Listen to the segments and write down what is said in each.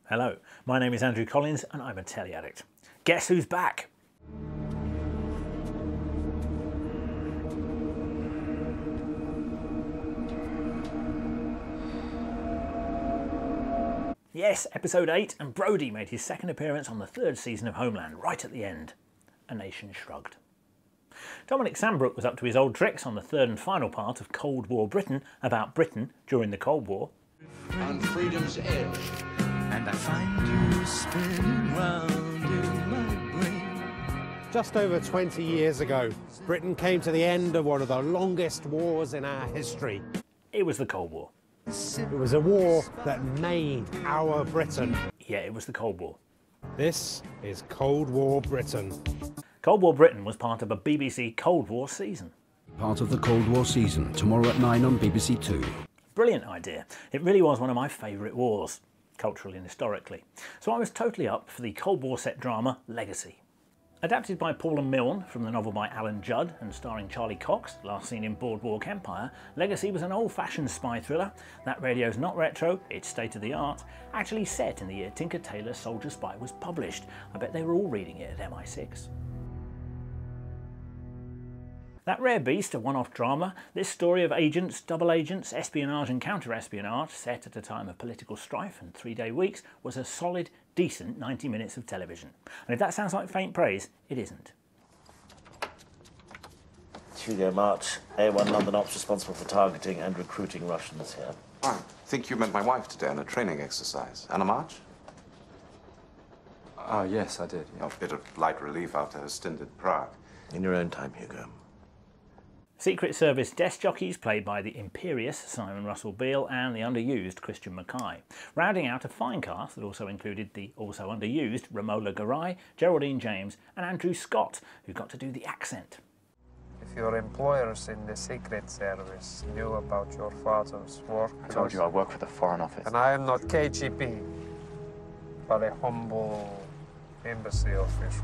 Hello, my name is Andrew Collins and I'm a Telly addict. Guess who's back? Yes, episode 8, and Brody made his second appearance on the third season of Homeland, right at the end. A nation shrugged. Dominic Sandbrook was up to his old tricks on the third and final part of Cold War Britain, about Britain during the Cold War. On freedom's edge. And I find you spinning round in my brain. Just over 20 years ago, Britain came to the end of one of the longest wars in our history. It was the Cold War. It was a war that made our Britain. Yeah, it was the Cold War. This is Cold War Britain. Cold War Britain was part of a BBC Cold War season. Part of the Cold War season, tomorrow at 9 on BBC2. Brilliant idea. It really was one of my favourite wars, culturally and historically. So I was totally up for the Cold War set drama Legacy. Adapted by Paul and Milne from the novel by Alan Judd and starring Charlie Cox, last seen in Boardwalk Empire, Legacy was an old-fashioned spy thriller that radio's not retro, it's state-of-the-art, actually set in the year Tinker Tailor Soldier Spy was published. I bet they were all reading it at MI6. That rare beast of one-off drama, this story of agents, double agents, espionage and counter-espionage, set at a time of political strife and 3-day weeks, was a solid, decent 90 minutes of television. And if that sounds like faint praise, it isn't. Hugo March, A1 London Ops responsible for targeting and recruiting Russians here. I think you met my wife today on a training exercise. Anna March? Oh, yes, I did. A bit of light relief after her stint at Prague. In your own time, Hugo. Secret Service desk jockeys played by the imperious Simon Russell Beale and the underused Christian Mackay, rounding out a fine cast that also included the also underused Romola Garai, Geraldine James and Andrew Scott, who got to do the accent. If your employers in the Secret Service knew about your father's work... I told you I work for the Foreign Office. And I am not KGB, but a humble embassy official.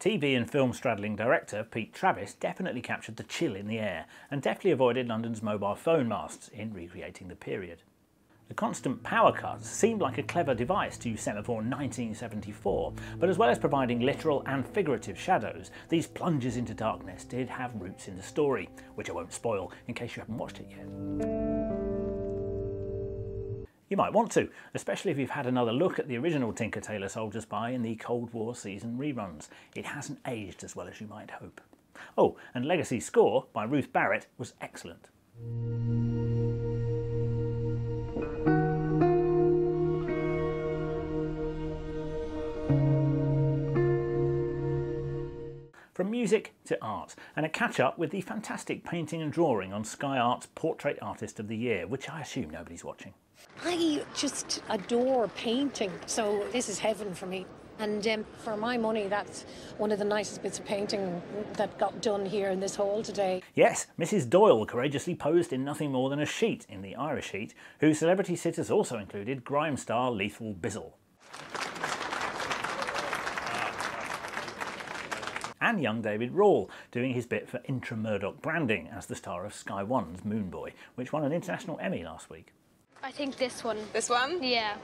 TV and film straddling director Pete Travis definitely captured the chill in the air and deftly avoided London's mobile phone masts in recreating the period. The constant power cuts seemed like a clever device to semaphore 1974, but as well as providing literal and figurative shadows, these plunges into darkness did have roots in the story, which I won't spoil in case you haven't watched it yet. You might want to, especially if you've had another look at the original Tinker Tailor Soldier Spy in the Cold War season reruns. It hasn't aged as well as you might hope. Oh, and Legacy's score by Ruth Barrett was excellent. From music to art, and a catch-up with the fantastic painting and drawing on Sky Art's Portrait Artist of the Year, which I assume nobody's watching. I just adore painting, so this is heaven for me. And for my money, that's one of the nicest bits of painting that got done here in this hall today. Yes, Mrs. Doyle courageously posed in nothing more than a sheet in the Irish Heat, whose celebrity sitters also included grime star Lethal Bizzle. And young David Rawle, doing his bit for intra-Murdoch branding as the star of Sky One's Moon Boy, which won an International Emmy last week. I think this one. This one? Yeah.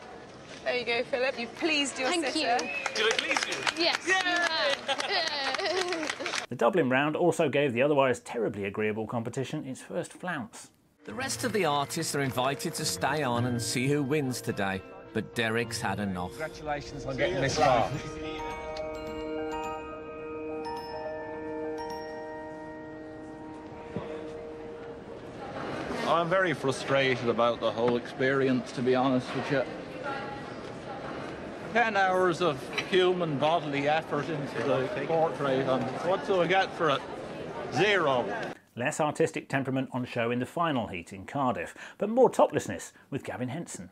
There you go, Philip. You've pleased your sister. Thank you. Did I please you? Yes. Yeah. The Dublin round also gave the otherwise terribly agreeable competition its first flounce. The rest of the artists are invited to stay on and see who wins today, but Derek's had enough. Congratulations on getting this far. I'm very frustrated about the whole experience, to be honest with you. 10 hours of human bodily effort into the portrait, and what do I get for it? 0. Less artistic temperament on show in the final heat in Cardiff, but more toplessness with Gavin Henson.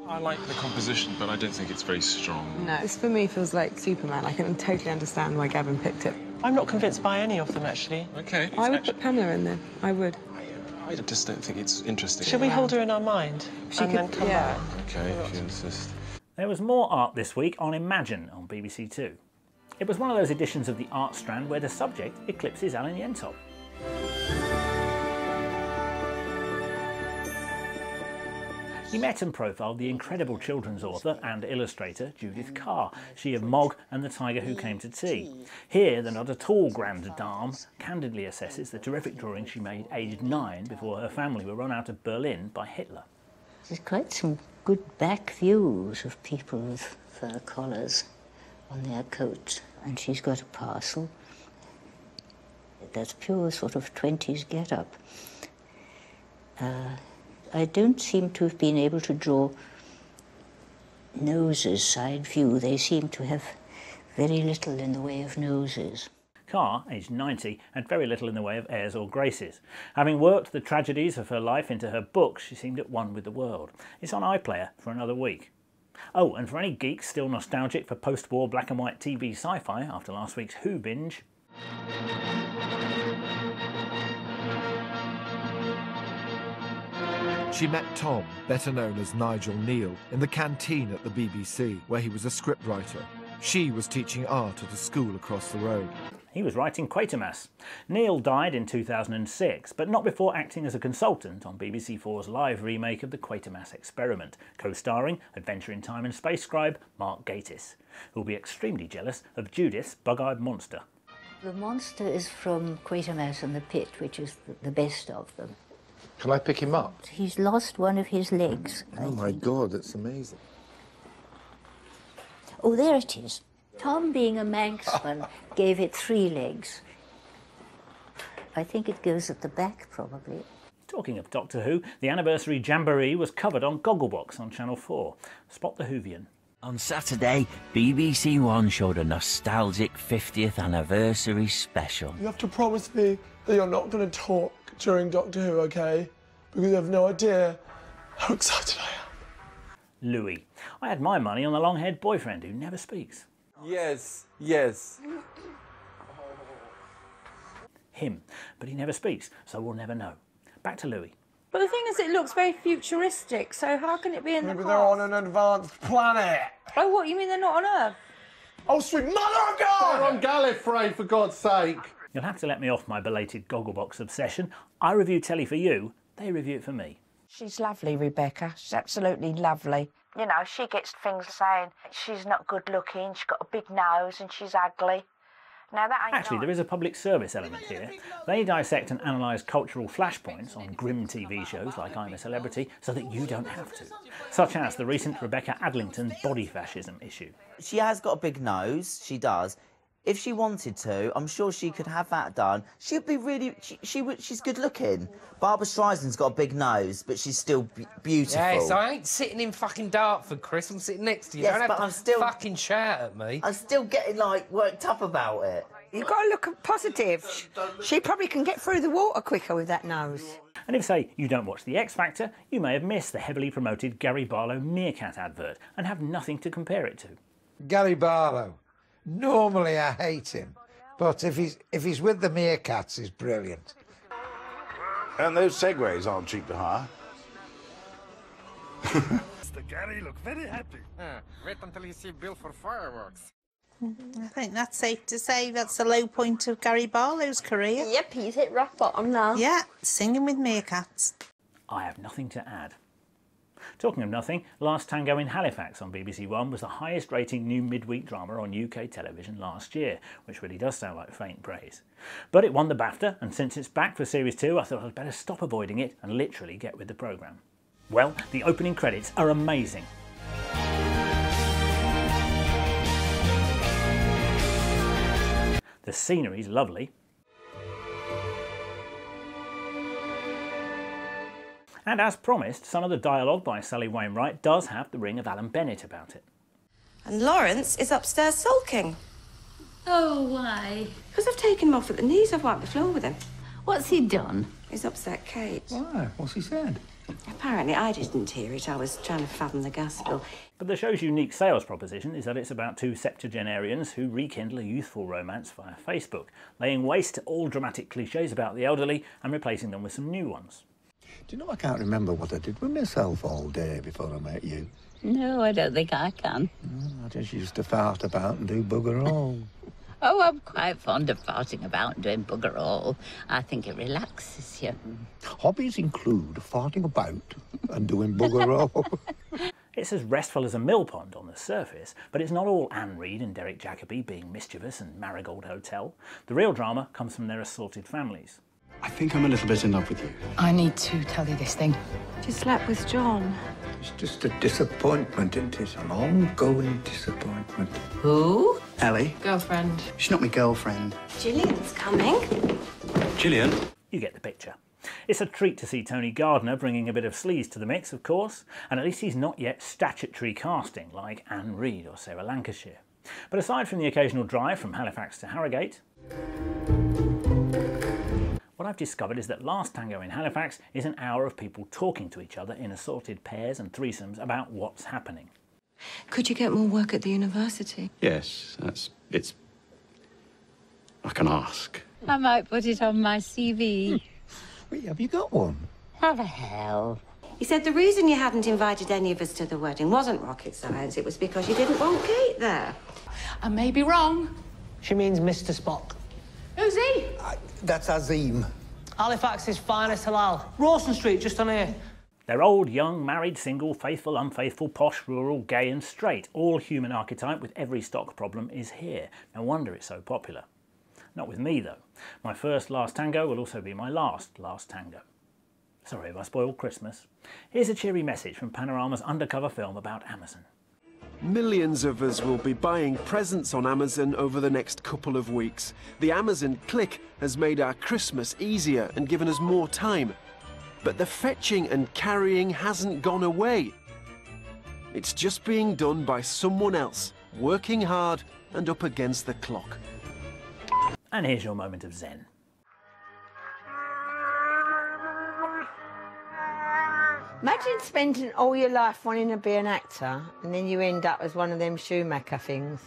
I like the composition, but I don't think it's very strong. No, this for me feels like Superman. I can totally understand why Gavin picked it. I'm not convinced by any of them, actually. Okay. I would put Pamela in there. I would. I just don't think it's interesting. Should we hold her in our mind then come back? Okay, if you insist. There was more art this week on Imagine on BBC2. It was one of those editions of the art strand where the subject eclipses Alan Yentop. He met and profiled the incredible children's author and illustrator Judith Kerr, she of Mog and the Tiger Who Came to Tea. Here, the not at all grande dame candidly assesses the terrific drawing she made aged 9 before her family were run out of Berlin by Hitler. There's quite some good back views of people with fur collars on their coats, and she's got a parcel. That's pure sort of 20s get-up. I don't seem to have been able to draw noses side view. They seem to have very little in the way of noses. Kerr, aged 90, had very little in the way of airs or graces. Having worked the tragedies of her life into her books, she seemed at one with the world. It's on iPlayer for another week. Oh, and for any geeks still nostalgic for post-war black and white TV sci-fi after last week's Who binge, she met Tom, better known as Nigel Neal, in the canteen at the BBC, where he was a scriptwriter. She was teaching art at a school across the road. He was writing Quatermass. Neil died in 2006, but not before acting as a consultant on BBC4's live remake of the Quatermass Experiment, co-starring Adventure in Time and Space scribe Mark Gatiss, who'll be extremely jealous of Judith's bug-eyed monster. The monster is from Quatermass and the Pit, which is the best of them. Can I pick him up? He's lost one of his legs. Oh my God, that's amazing. Oh, there it is. Tom, being a Manxman, gave it 3 legs. I think it goes at the back, probably. Talking of Doctor Who, the anniversary jamboree was covered on Gogglebox on Channel 4. Spot the Whovian. On Saturday, BBC One showed a nostalgic 50th anniversary special. You have to promise me that you're not going to talk during Doctor Who, OK? Because you have no idea how excited I am. Louis. I had my money on the long-haired boyfriend who never speaks. Yes, yes. Him. But he never speaks, so we'll never know. Back to Louis. But the thing is, it looks very futuristic, so how can it be in the Maybe past? they're on an advanced planet. Oh, what, you mean they're not on Earth? Oh, sweet mother of God! They're on Gallifrey, for God's sake. You'll have to let me off my belated Gogglebox obsession. I review telly for you, they review it for me. She's lovely, Rebecca. She's absolutely lovely. You know, she gets things saying she's not good looking, she's got a big nose and she's ugly. Now that ain't Actually, there is a public service element here. They dissect and analyse cultural flashpoints on grim TV shows like I'm a Celebrity so that you don't have to. Such as the recent Rebecca Adlington body fascism issue. She has got a big nose, she does. If she wanted to, I'm sure she could have that done. She'd be really... she's good looking. Barbara Streisand's got a big nose, but she's still beautiful. Yes, I ain't sitting in fucking Dartford, Chris. I'm sitting next to you. Yes, Don't but have I'm to still... fucking shout at me. I'm still getting, like, worked up about it. You've got to look positive. She probably can get through the water quicker with that nose. And if, say, you don't watch The X Factor, you may have missed the heavily promoted Gary Barlow Meerkat advert and have nothing to compare it to. Gary Barlow. Normally I hate him, but if he's with the Meerkats, he's brilliant. And those segways aren't cheap to hire. Mr. Gary look very happy. Wait until you see Bill for fireworks. I think that's safe to say that's the low point of Gary Barlow's career. Yep, he's hit rock bottom now. Yeah, singing with meerkats. I have nothing to add. Talking of nothing, Last Tango in Halifax on BBC1 was the highest rating new midweek drama on UK television last year, which really does sound like faint praise. But it won the BAFTA, and since it's back for Series 2, I thought I'd better stop avoiding it and literally get with the programme. Well, the opening credits are amazing. The scenery's lovely. And as promised, some of the dialogue by Sally Wainwright does have the ring of Alan Bennett about it. And Lawrence is upstairs sulking. Oh, why? Because I've taken him off at the knees. I've wiped the floor with him. What's he done? He's upset Kate. Why? What's he said? Apparently, I didn't hear it. I was trying to fathom the gas bill. But the show's unique sales proposition is that it's about two septuagenarians who rekindle a youthful romance via Facebook, laying waste to all dramatic cliches about the elderly and replacing them with some new ones. Do you know I can't remember what I did with myself all day before I met you? No, I don't think I can. I just used to fart about and do bugger all. Oh, I'm quite fond of farting about and doing bugger all. I think it relaxes you. Hobbies include farting about and doing bugger all. It's as restful as a mill pond on the surface, but it's not all Anne Reid and Derek Jacobi being mischievous and Marigold Hotel. The real drama comes from their assaulted families. I think I'm a little bit in love with you. I need to tell you this thing. She slept with John. It's just a disappointment, isn't it? An ongoing disappointment. Who? Ellie. Girlfriend. She's not my girlfriend. Gillian's coming. Gillian? You get the picture. It's a treat to see Tony Gardner bringing a bit of sleaze to the mix, of course, and at least he's not yet statutory casting like Anne Reid or Sarah Lancashire. But aside from the occasional drive from Halifax to Harrogate, what I've discovered is that Last Tango in Halifax is an hour of people talking to each other in assorted pairs and threesomes about what's happening. Could you get more work at the university? Yes, it's... I can ask. I might put it on my CV. Wait, have you got one? How the hell? He said the reason you hadn't invited any of us to the wedding wasn't rocket science. It was because you didn't want Kate there. I may be wrong. She means Mr. Spock. Who's he? That's Azim. Halifax's finest halal. Rawson Street, just on here. They're old, young, married, single, faithful, unfaithful, posh, rural, gay and straight. All human archetype with every stock problem is here. No wonder it's so popular. Not with me though. My first Last Tango will also be my last Tango. Sorry if I spoiled Christmas. Here's a cheery message from Panorama's undercover film about Amazon. Millions of us will be buying presents on Amazon over the next couple of weeks. The Amazon click has made our Christmas easier and given us more time. But the fetching and carrying hasn't gone away. It's just being done by someone else, working hard and up against the clock. And here's your moment of zen. Imagine spending all your life wanting to be an actor and then you end up as one of them shoemaker things.